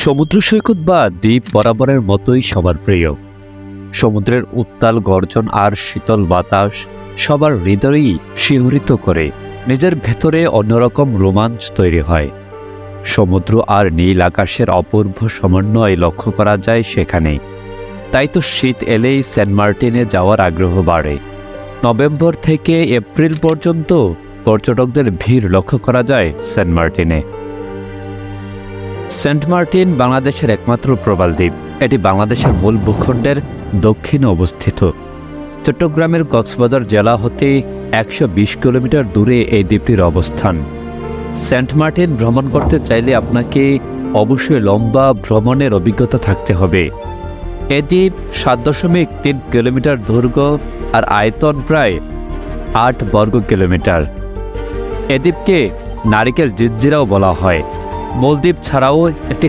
সমুদ্র সৈকত বা দ্বীপ বরাবরের মতোই সবার প্রিয়। সমুদ্রের উত্তাল গর্জন আর শীতল বাতাস সবার হৃদয়ই শিহরিত করে। নিজের ভেতরে অন্যরকম রোমাঞ্চ তৈরি হয়। সমুদ্র আর নীল আকাশের অপূর্ব সমন্বয় লক্ষ্য করা যায় সেখানে। তাই তো শীত এলেই সেন্ট মার্টিনে যাওয়ার আগ্রহ বাড়ে। নভেম্বর থেকে এপ্রিল পর্যন্ত পর্যটকদের ভিড় লক্ষ্য করা যায় সেন্ট মার্টিনে। সেন্ট মার্টিন বাংলাদেশের একমাত্র প্রবাল দ্বীপ। এটি বাংলাদেশের মূল ভূখণ্ডের দক্ষিণে অবস্থিত। চট্টগ্রামের কক্সবাজার জেলা হতে ১২০ কিলোমিটার দূরে এই দ্বীপটির অবস্থান। সেন্ট মার্টিন ভ্রমণ করতে চাইলে আপনাকে অবশ্যই লম্বা ভ্রমণের অভিজ্ঞতা থাকতে হবে। এ দ্বীপ ৭.৩ কিলোমিটার দৈর্ঘ্য আর আয়তন প্রায় ৮ বর্গ কিলোমিটার। এ দ্বীপকে নারিকেল জিঞ্জিরাও বলা হয়। মূল দ্বীপ ছাড়াও একটি